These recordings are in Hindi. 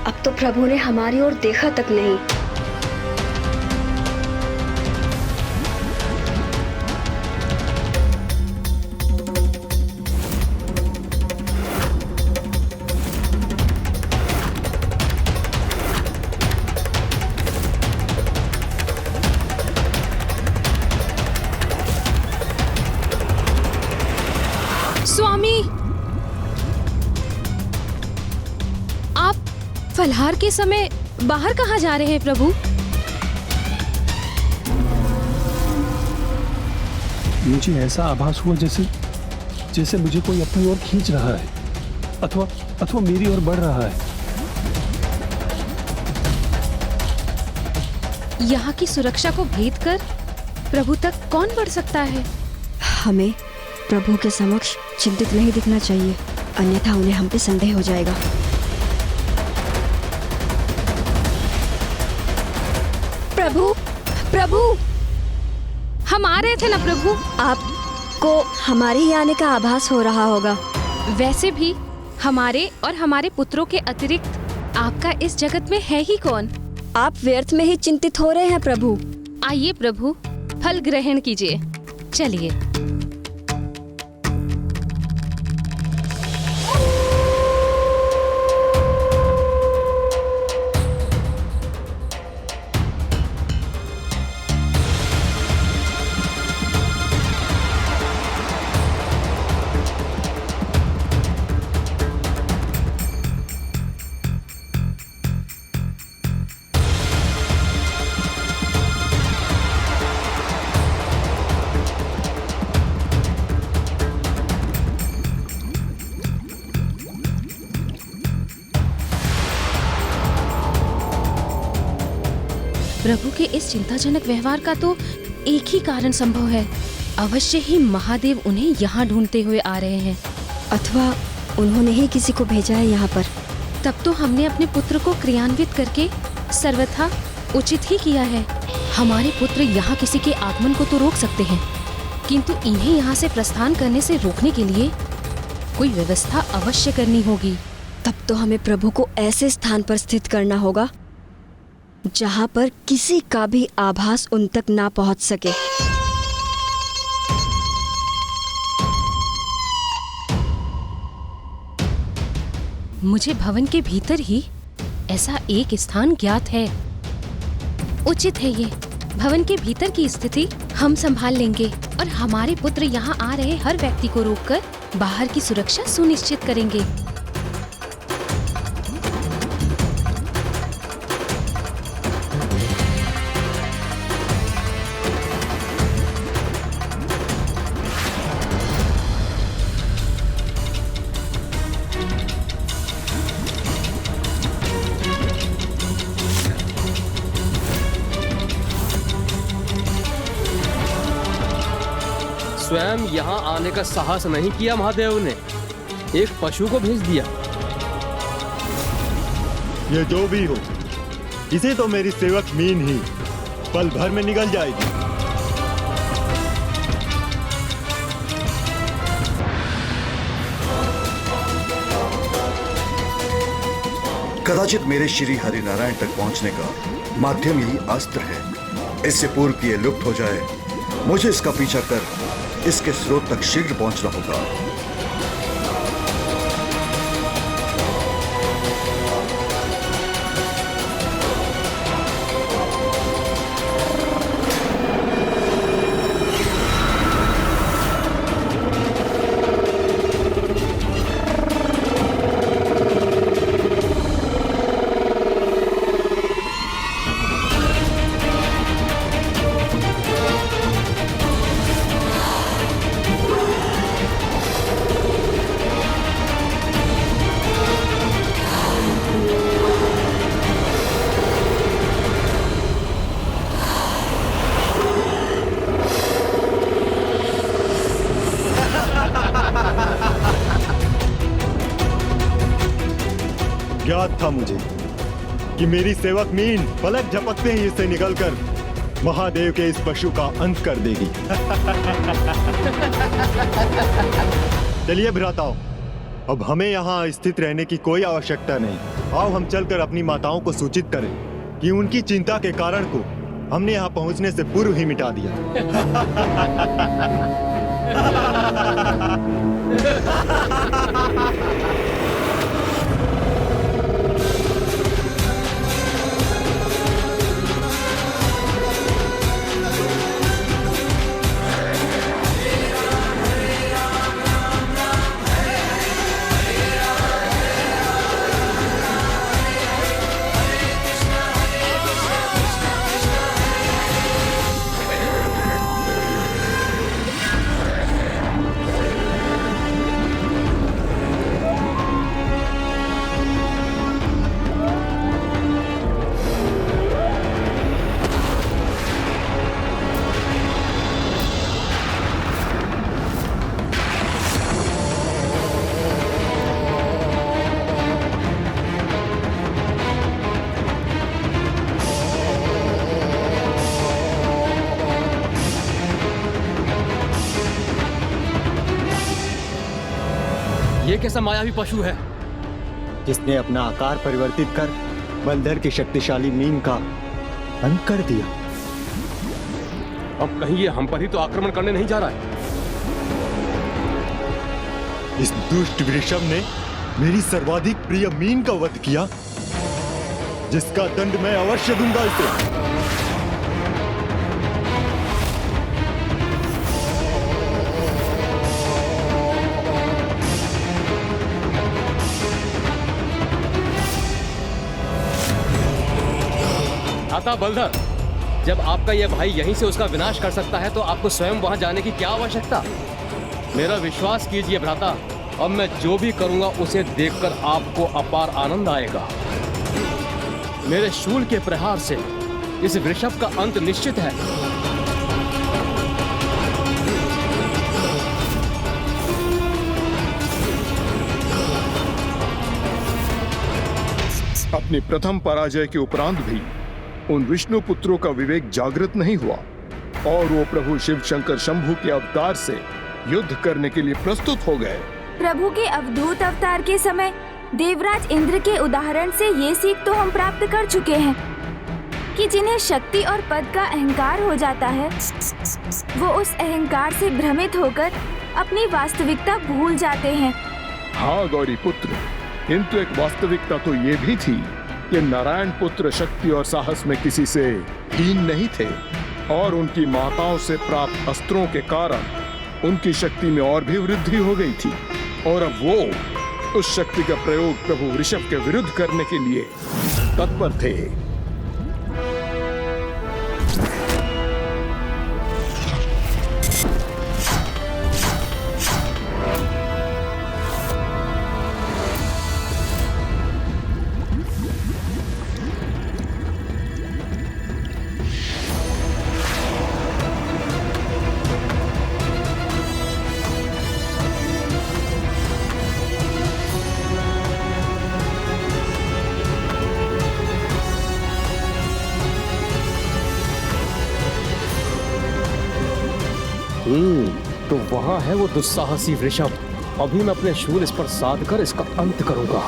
अब तो प्रभु ने हमारी ओर देखा तक नहीं। स्वामी, आप फलहार के समय बाहर कहाँ जा रहे हैं प्रभु? मुझे ऐसा आभास हुआ जैसे मुझे कोई अपनी ओर खींच रहा है अथवा मेरी ओर बढ़ रहा है। यहाँ की सुरक्षा को भेद कर प्रभु तक कौन बढ़ सकता है? हमें प्रभु के समक्ष चिंतित नहीं दिखना चाहिए, अन्यथा उन्हें हम पे संदेह हो जाएगा। प्रभु, प्रभु, हम आ रहे थे ना प्रभु। आपको हमारे ही आने का आभास हो रहा होगा। वैसे भी हमारे और हमारे पुत्रों के अतिरिक्त आपका इस जगत में है ही कौन? आप व्यर्थ में ही चिंतित हो रहे हैं प्रभु। आइए प्रभु, फल ग्रहण कीजिए। चलिए। प्रभु के इस चिंताजनक व्यवहार का तो एक ही कारण संभव है। अवश्य ही महादेव उन्हें यहाँ ढूंढते हुए आ रहे हैं, अथवा उन्होंने ही किसी को भेजा है यहाँ पर। तब तो हमने अपने पुत्र को क्रियान्वित करके सर्वथा उचित ही किया है। हमारे पुत्र यहाँ किसी के आगमन को तो रोक सकते हैं, किंतु इन्हें यहाँ से प्रस्थान करने से रोकने के लिए कोई व्यवस्था अवश्य करनी होगी। तब तो हमें प्रभु को ऐसे स्थान पर स्थित करना होगा जहाँ पर किसी का भी आभास उन तक ना पहुँच सके। मुझे भवन के भीतर ही ऐसा एक स्थान ज्ञात है। उचित है ये। भवन के भीतर की स्थिति हम संभाल लेंगे और हमारे पुत्र यहाँ आ रहे हर व्यक्ति को रोककर बाहर की सुरक्षा सुनिश्चित करेंगे। स्वयं यहाँ आने का साहस नहीं किया महादेव ने, एक पशु को भेज दिया। ये जो भी हो, इसे तो मेरी सेवक मीन ही पल भर में निगल जाएगी। कदाचित मेरे श्री हरिनारायण तक पहुंचने का माध्यम यही अस्त्र है। इससे पूर्व कि ये लुप्त हो जाए, मुझे इसका पीछा कर इसके स्रोत तक शीघ्र पहुंचना होगा। ज्ञात था मुझे कि मेरी सेवक मीन पलक झपकते ही इससे निकलकर महादेव के इस पशु का अंत कर देगी। चलिए भ्राताओं, अब हमें यहाँ स्थित रहने की कोई आवश्यकता नहीं। आओ हम चलकर अपनी माताओं को सूचित करें कि उनकी चिंता के कारण को हमने यहाँ पहुँचने से पूर्व ही मिटा दिया। ये कैसा मायावी पशु है जिसने अपना आकार परिवर्तित कर बलधर के शक्तिशाली मीन का अंत कर दिया। अब कहीं ये हम पर ही तो आक्रमण करने नहीं जा रहा है। इस दुष्ट वृषभ ने मेरी सर्वाधिक प्रिय मीन का वध किया, जिसका दंड मैं अवश्य दूंगा इसे। आता बलधर, जब आपका यह भाई यहीं से उसका विनाश कर सकता है तो आपको स्वयं वहां जाने की क्या आवश्यकता। मेरा विश्वास कीजिए भ्राता, अब मैं जो भी करूंगा उसे देखकर आपको अपार आनंद आएगा। मेरे शूल के प्रहार से इस वृषभ का अंत निश्चित है। अपनी प्रथम पराजय के उपरांत भी उन विष्णु पुत्रों का विवेक जागृत नहीं हुआ और वो प्रभु शिव शंकर शंभु के अवतार से युद्ध करने के लिए प्रस्तुत हो गए। प्रभु के अवधूत अवतार के समय देवराज इंद्र के उदाहरण से ये सीख तो हम प्राप्त कर चुके हैं कि जिन्हें शक्ति और पद का अहंकार हो जाता है, वो उस अहंकार से भ्रमित होकर अपनी वास्तविकता भूल जाते हैं। हाँ गौरी पुत्र, किंतु एक वास्तविकता तो ये भी थी कि नारायण पुत्र शक्ति और साहस में किसी से हीन नहीं थे और उनकी माताओं से प्राप्त अस्त्रों के कारण उनकी शक्ति में और भी वृद्धि हो गई थी और अब वो उस शक्ति का प्रयोग प्रभु ऋषभ के विरुद्ध करने के लिए तत्पर थे। तो वहां है वो दुस्साहसी वृषभ। अभी मैं अपने शूल इस पर साध कर इसका अंत करूंगा।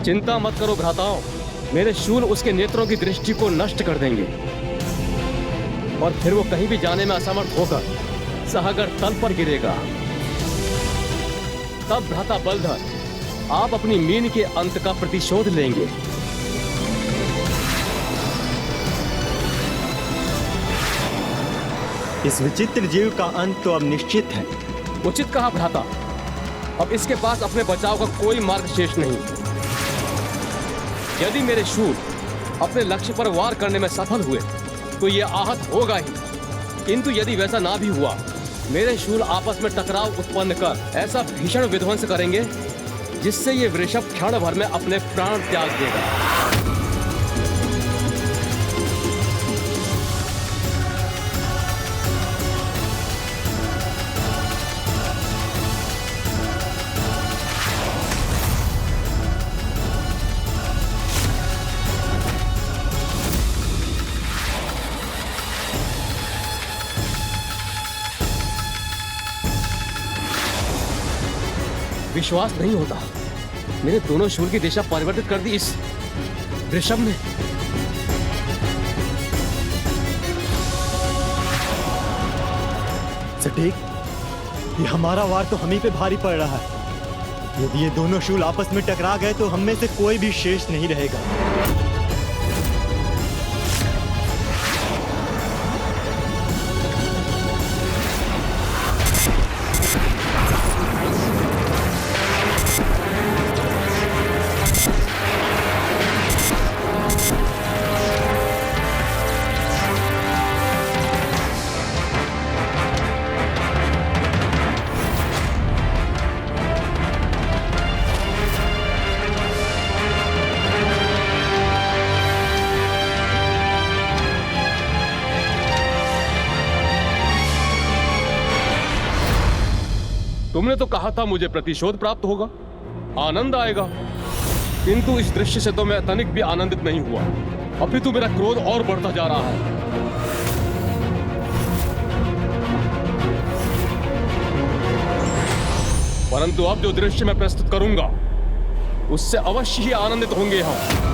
चिंता मत करो भ्राताओं, मेरे शूल उसके नेत्रों की दृष्टि को नष्ट कर देंगे और फिर वो कहीं भी जाने में असमर्थ होकर सागर तल पर गिरेगा। तब भ्राता बलधर, आप अपनी मीन के अंत का प्रतिशोध लेंगे। इस विचित्र जीव का अंत तो अब निश्चित है। उचित कहा भ्राता, अब इसके पास अपने बचाव का कोई मार्ग शेष नहीं। यदि मेरे शूल अपने लक्ष्य पर वार करने में सफल हुए तो ये आहत होगा ही, किंतु यदि वैसा ना भी हुआ, मेरे शूल आपस में टकराव उत्पन्न कर ऐसा भीषण विध्वंस करेंगे जिससे ये वृषभ क्षण भर में अपने प्राण त्याग देगा। विश्वास नहीं होता, मेरे दोनों शूल की दिशा परिवर्तित कर दी इस वृषभ ने। सटीक, ये हमारा वार तो हम ही पे भारी पड़ रहा है। यदि ये दोनों शूल आपस में टकरा गए तो हम में से कोई भी शेष नहीं रहेगा। तुमने तो कहा था मुझे प्रतिशोध प्राप्त होगा, आनंद आएगा, किंतु इस दृश्य से तो मैं तनिक भी आनंदित नहीं हुआ। अपितु मेरा क्रोध और बढ़ता जा रहा है। परंतु अब जो दृश्य मैं प्रस्तुत करूंगा उससे अवश्य ही आनंदित होंगे हम।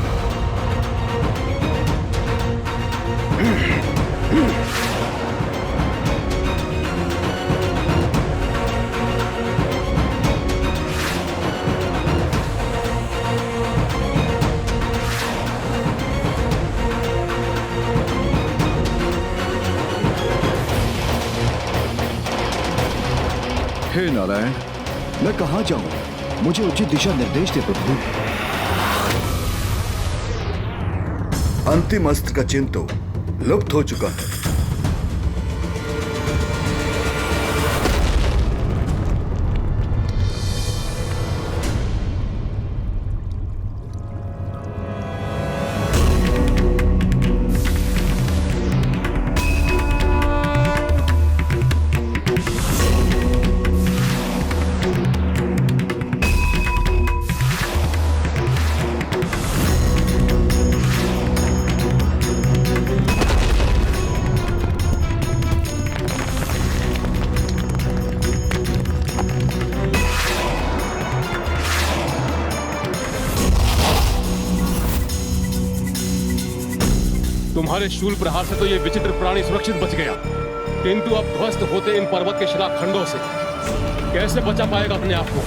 हे नारायण, मैं कहाँ जाऊं? मुझे उचित दिशा निर्देश दे प्रभु। अंतिम अस्त्र का चिन्ह तो लुप्त हो चुका है। तुम्हारे शूल प्रहार से तो ये विचित्र प्राणी सुरक्षित बच गया, किंतु अब ध्वस्त होते इन पर्वत के शिलाखंडों से कैसे बचा पाएगा अपने आप को?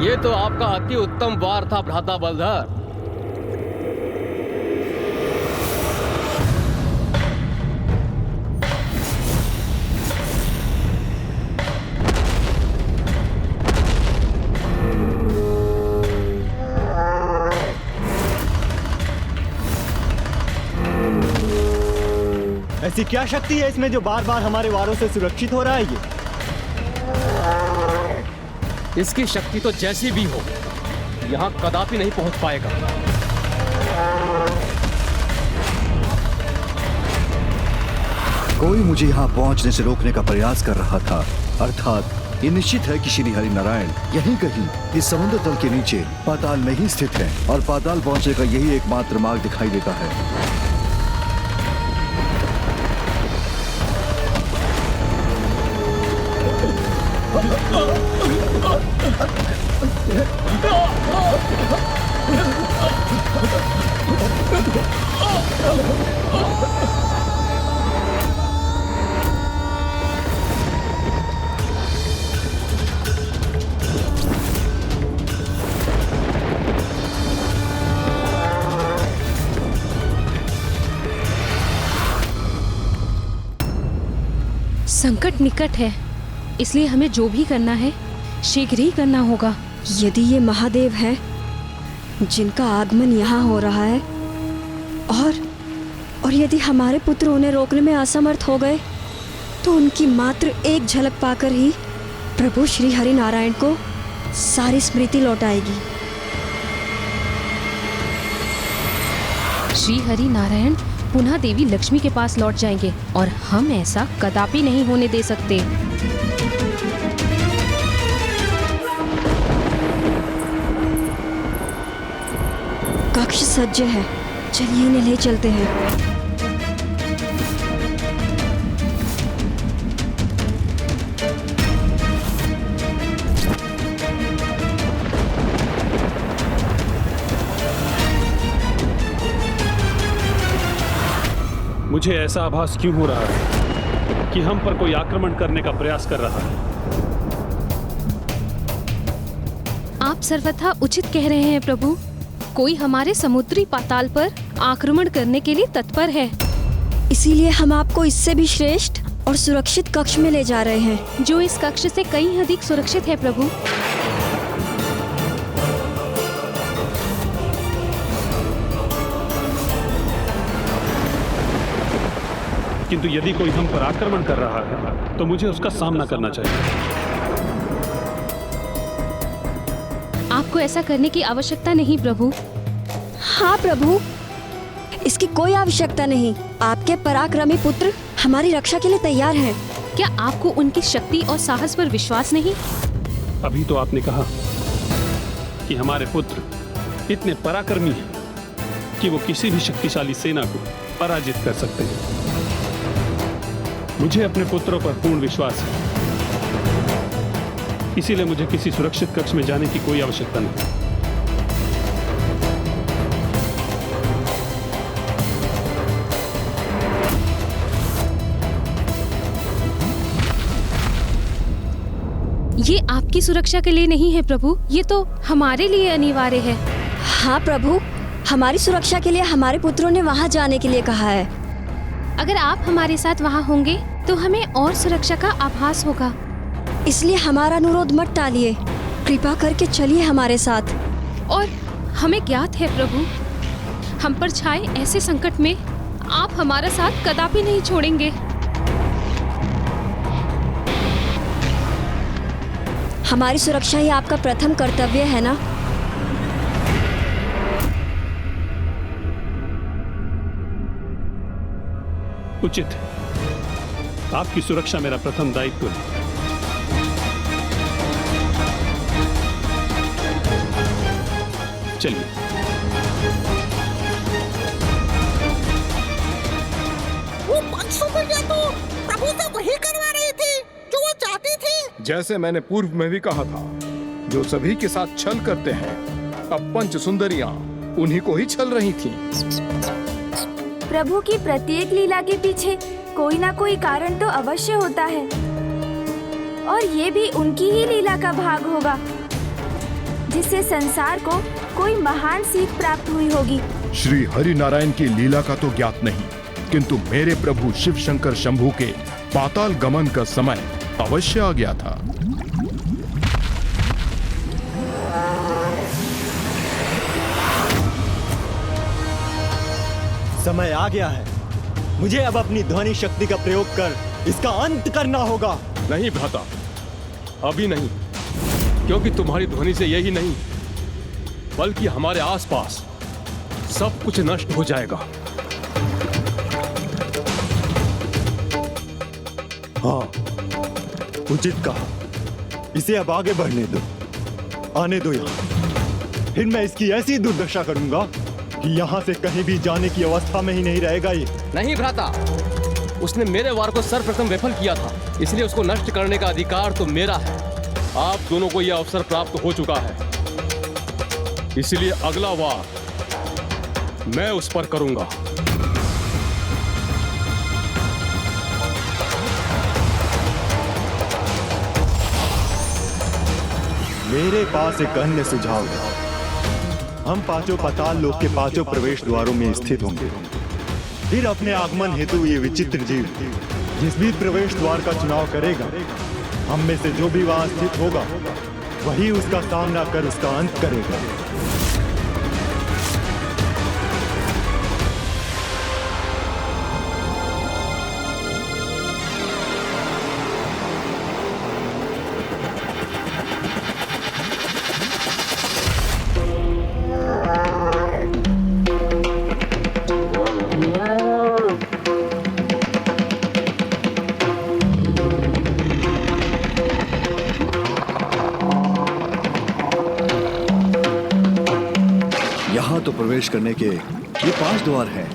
ये तो आपका अति उत्तम वार था भ्राता बलधर। ऐसी क्या शक्ति है इसमें जो बार बार हमारे वारों से सुरक्षित हो रहा है? इसकी शक्ति तो जैसी भी हो, यहाँ कदापि नहीं पहुंच पाएगा। कोई मुझे यहाँ पहुंचने से रोकने का प्रयास कर रहा था, अर्थात ये निश्चित है कि श्री हरि नारायण यहीं कहीं इस समुद्र तल के नीचे पाताल में ही स्थित है और पाताल पहुंचने का यही एकमात्र मार्ग दिखाई देता है। संकट निकट है, इसलिए हमें जो भी करना है शीघ्र ही करना होगा। यदि ये महादेव है जिनका आगमन यहाँ हो रहा है और यदि हमारे पुत्र उन्हें रोकने में असमर्थ हो गए तो उनकी मात्र एक झलक पाकर ही प्रभु श्री हरि नारायण को सारी स्मृति लौट आएगी। श्री हरि नारायण पुनः देवी लक्ष्मी के पास लौट जाएंगे और हम ऐसा कदापि नहीं होने दे सकते। कक्ष सज्ज है, चलिए इन्हें ले चलते हैं। मुझे ऐसा आभास क्यों हो रहा है कि हम पर कोई आक्रमण करने का प्रयास कर रहा है? आप सर्वथा उचित कह रहे हैं प्रभु। कोई हमारे समुद्री पाताल पर आक्रमण करने के लिए तत्पर है। इसीलिए हम आपको इससे भी श्रेष्ठ और सुरक्षित कक्ष में ले जा रहे हैं, जो इस कक्ष से कहीं अधिक सुरक्षित है प्रभु। किंतु यदि कोई हम पर आक्रमण कर रहा है तो मुझे उसका सामना करना चाहिए। आपको ऐसा करने की आवश्यकता नहीं प्रभु। हाँ प्रभु, इसकी कोई आवश्यकता नहीं। आपके पराक्रमी पुत्र हमारी रक्षा के लिए तैयार हैं। क्या आपको उनकी शक्ति और साहस पर विश्वास नहीं? अभी तो आपने कहा कि हमारे पुत्र इतने पराक्रमी हैं कि वो किसी भी शक्तिशाली सेना को पराजित कर सकते हैं। मुझे अपने पुत्रों पर पूर्ण विश्वास है, इसीलिए मुझे किसी सुरक्षित कक्ष में जाने की कोई आवश्यकता नहीं। ये आपकी सुरक्षा के लिए नहीं है प्रभु, ये तो हमारे लिए अनिवार्य है। हाँ प्रभु, हमारी सुरक्षा के लिए हमारे पुत्रों ने वहाँ जाने के लिए कहा है। अगर आप हमारे साथ वहाँ होंगे तो हमें और सुरक्षा का आभास होगा। इसलिए हमारा अनुरोध मत टालिए, कृपा करके चलिए हमारे साथ। और हमें ज्ञात है प्रभु, हम पर छाए ऐसे संकट में आप हमारा साथ कदापि नहीं छोड़ेंगे। हमारी सुरक्षा ही आपका प्रथम कर्तव्य है ना? उचित है, आपकी सुरक्षा मेरा प्रथम दायित्व है। चलिए। वो 500 रुपया तो प्रभु से वही करवा रही थी जो वो चाहती थी। जैसे मैंने पूर्व में भी कहा था, जो सभी के साथ छल करते हैं, अब पंच सुंदरियां उन्हीं को ही छल रही थीं। प्रभु की प्रत्येक लीला के पीछे कोई ना कोई कारण तो अवश्य होता है, और ये भी उनकी ही लीला का भाग होगा, जिससे संसार को कोई महान सीख प्राप्त हुई होगी। श्री हरि नारायण की लीला का तो ज्ञात नहीं, किंतु मेरे प्रभु शिव शंकर शंभू के पाताल गमन का समय अवश्य आ गया था। समय आ गया है, मुझे अब अपनी ध्वनि शक्ति का प्रयोग कर इसका अंत करना होगा। नहीं भ्राता, अभी नहीं, क्योंकि तुम्हारी ध्वनि से यही नहीं बल्कि हमारे आसपास सब कुछ नष्ट हो जाएगा। हाँ, उचित कहा। इसे अब आगे बढ़ने दो, आने दो यहाँ। फिर मैं इसकी ऐसी दुर्दशा करूंगा कि यहाँ से कहीं भी जाने की अवस्था में ही नहीं रहेगा ये। नहीं भ्राता, उसने मेरे वार को सर्वप्रथम विफल किया था, इसलिए उसको नष्ट करने का अधिकार तो मेरा है। आप दोनों को यह अवसर प्राप्त हो चुका है, इसलिए अगला वार मैं उस पर करूंगा। मेरे पास एक अन्य सुझाव है। हम पांचों पाताल लोक के पांचों प्रवेश द्वारों में स्थित होंगे। फिर अपने आगमन हेतु ये विचित्र जीव जिस भी प्रवेश द्वार का चुनाव करेगा, हम में से जो भी वहां स्थित होगा वही उसका सामना कर उसका अंत करेगा। तो प्रवेश करने के ये 5 द्वार हैं।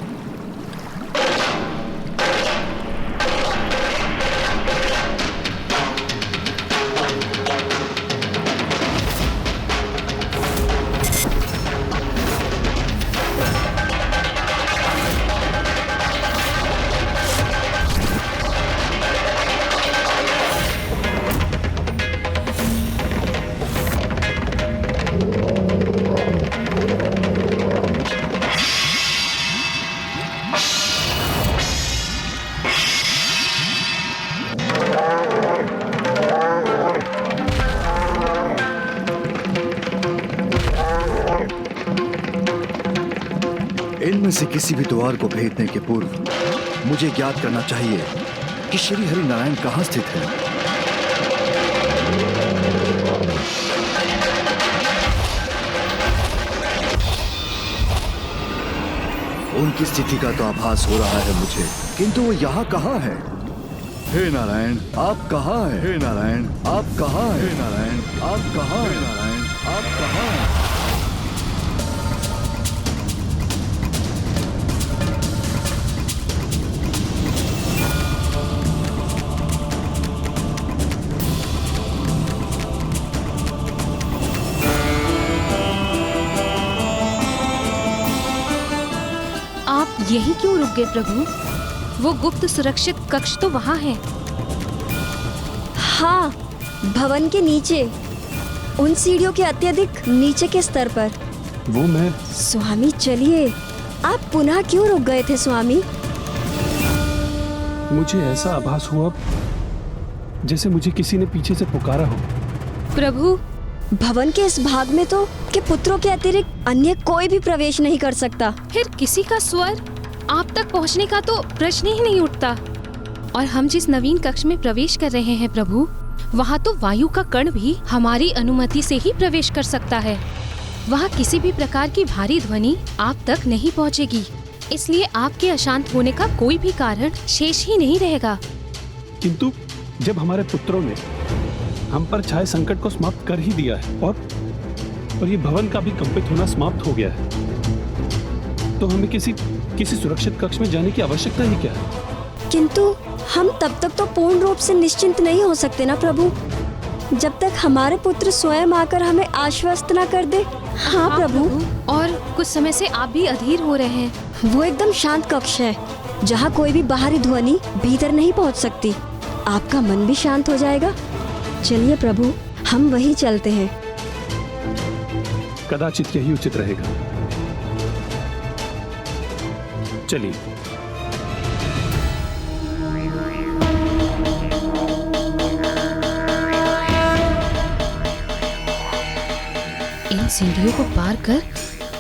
इनमें से किसी भी द्वार को भेदने के पूर्व मुझे ज्ञात करना चाहिए कि श्री हरि नारायण कहाँ स्थित है। उनकी स्थिति का तो आभास हो रहा है मुझे, किंतु वो यहाँ कहाँ है? हे नारायण, आप कहाँ हैं? हे नारायण, आप कहाँ हैं? हे नारायण, आप कहाँ हैं? नारायण, आप कहाँ हैं? यही क्यों रुक गए प्रभु? वो गुप्त सुरक्षित कक्ष तो वहाँ है। हाँ, भवन के नीचे, उन सीढ़ियों के अत्यधिक नीचे के स्तर पर। वो मैं। स्वामी चलिए, आप पुनः क्यों रुक गए थे स्वामी? मुझे ऐसा आभास हुआ जैसे मुझे किसी ने पीछे से पुकारा हो। प्रभु, भवन के इस भाग में तो के पुत्रों के अतिरिक्त अन्य कोई भी प्रवेश नहीं कर सकता। फिर किसी का स्वर आप तक पहुंचने का तो प्रश्न ही नहीं उठता। और हम जिस नवीन कक्ष में प्रवेश कर रहे हैं प्रभु, वहाँ तो वायु का कण भी हमारी अनुमति से ही प्रवेश कर सकता है। वहाँ किसी भी प्रकार की भारी ध्वनि आप तक नहीं पहुँचेगी, इसलिए आपके अशांत होने का कोई भी कारण शेष ही नहीं रहेगा। किंतु जब हमारे पुत्रों ने हम पर छाए संकट को समाप्त कर ही दिया है और ये भवन का भी कंपित होना समाप्त हो गया है, तो हमें किसी सुरक्षित कक्ष में जाने की आवश्यकता ही क्या है? किंतु हम तब तक तो पूर्ण रूप से निश्चिंत नहीं हो सकते ना प्रभु, जब तक हमारे पुत्र स्वयं आकर हमें आश्वस्त न कर दे। हाँ प्रभु। और कुछ समय से आप भी अधीर हो रहे हैं। वो एकदम शांत कक्ष है, जहाँ कोई भी बाहरी ध्वनि भीतर नहीं पहुँच सकती। आपका मन भी शांत हो जाएगा। चलिए प्रभु, हम वहीं चलते हैं। कदाचित यही उचित रहेगा। चलिए। इन सीढ़ियों को पार कर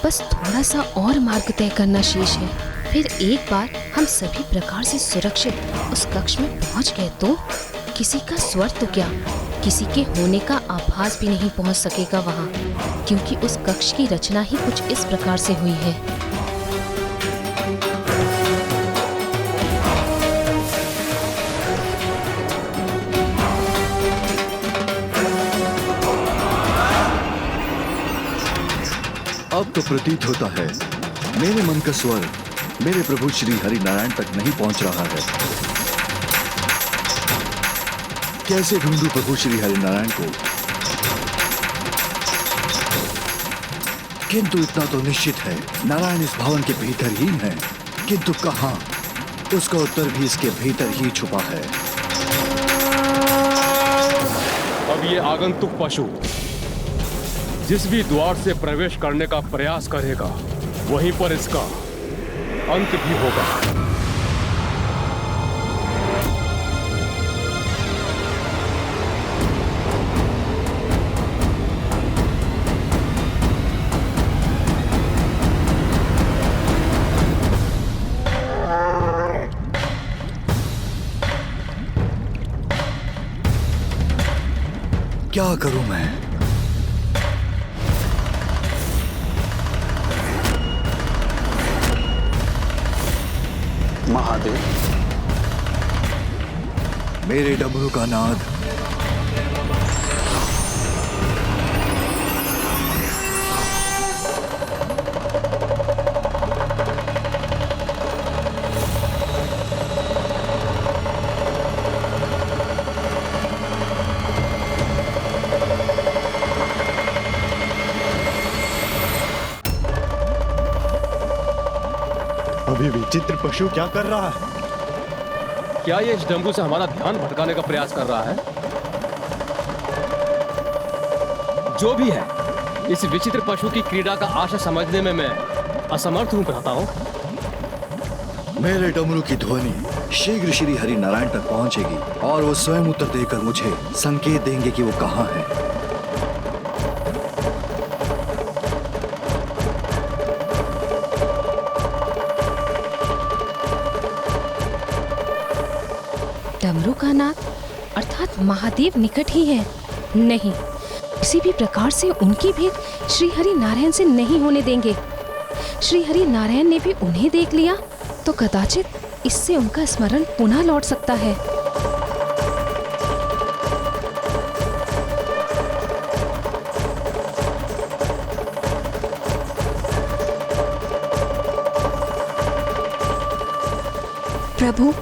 बस थोड़ा सा और मार्ग तय करना शेष है। फिर एक बार हम सभी प्रकार से सुरक्षित उस कक्ष में पहुंच गए तो किसी का स्वर तो क्या, किसी के होने का आभास भी नहीं पहुंच सकेगा वहां, क्योंकि उस कक्ष की रचना ही कुछ इस प्रकार से हुई है। अब तो प्रतीत होता है मेरे मन का स्वर मेरे प्रभु श्री हरि नारायण तक नहीं पहुंच रहा है। कैसे ढूंढूं प्रभु श्री हरि नारायण को? किंतु इतना तो निश्चित है, नारायण इस भवन के भीतर ही है, किंतु कहां? उसका उत्तर भी इसके भीतर ही छुपा है। अब ये आगंतुक पशु जिस भी द्वार से प्रवेश करने का प्रयास करेगा, वहीं पर इसका अंत भी होगा। क्या करूं मैं? महादेव, मेरे डमरू का नाद अभी विचित्र पशु क्या कर रहा है? क्या ये इस डमरू से हमारा ध्यान भटकाने का प्रयास कर रहा है? जो भी है, इस विचित्र पशु की क्रीड़ा का आशा समझने में मैं असमर्थ हूं भ्राता हूं। मेरे डमरू की ध्वनि शीघ्र श्री हरि नारायण तक पहुंचेगी और वो स्वयं उत्तर देकर मुझे संकेत देंगे कि वो कहां है। डमरू का नाद अर्थात महादेव निकट ही है। नहीं, किसी भी प्रकार से उनकी भेंट श्री हरि नारायण से नहीं होने देंगे। श्री हरि नारायण ने भी उन्हें देख लिया तो कदाचित इससे उनका स्मरण पुनः लौट सकता है। प्रभु,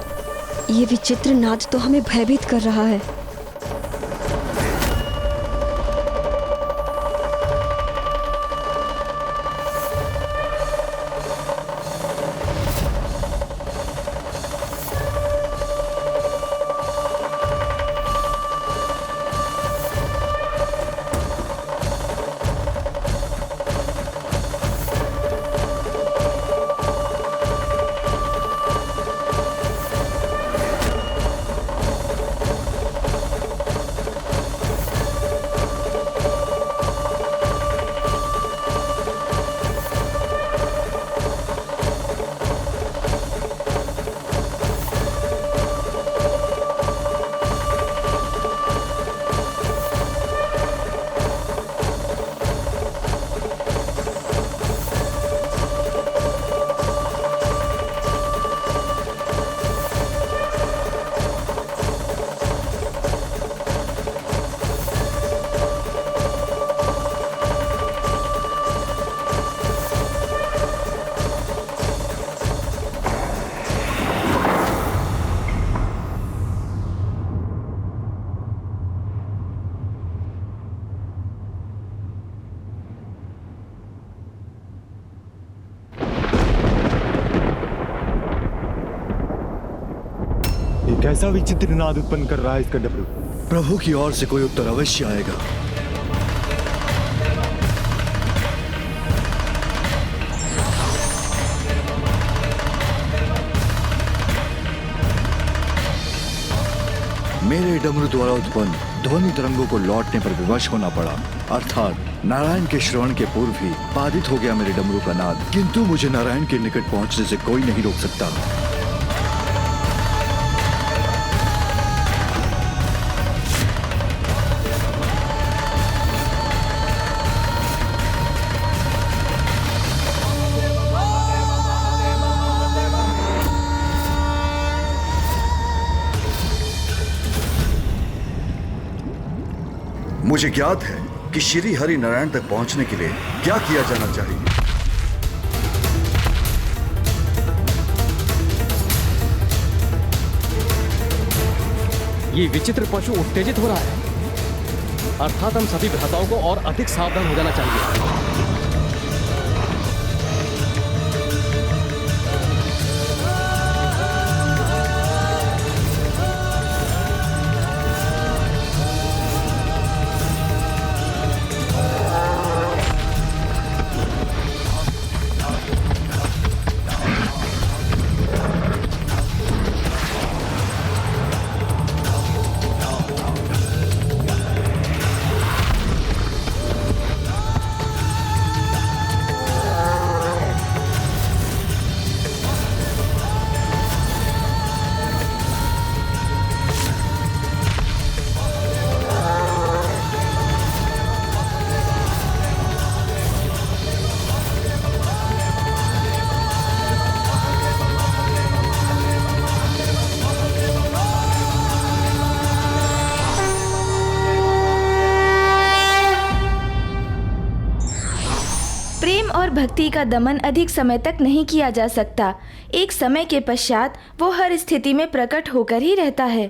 ये विचित्र नाद तो हमें भयभीत कर रहा है। कैसा विचित्र नाद उत्पन्न कर रहा है इसका डमरू? प्रभु की ओर से कोई उत्तर अवश्य आएगा। मेरे डमरू द्वारा उत्पन्न ध्वनि तरंगों को लौटने पर विवश होना पड़ा, अर्थात नारायण के श्रवण के पूर्व ही बाधित हो गया मेरे डमरू का नाद। किंतु मुझे नारायण के निकट पहुंचने से कोई नहीं रोक सकता। मुझे ज्ञात है कि श्री हरि नारायण तक पहुंचने के लिए क्या किया जाना चाहिए। ये विचित्र पशु उत्तेजित हो रहा है, अर्थात हम सभी भ्राताओं को और अधिक सावधान हो जाना चाहिए। प्रेम और भक्ति का दमन अधिक समय तक नहीं किया जा सकता। एक समय के पश्चात वो हर स्थिति में प्रकट होकर ही रहता है।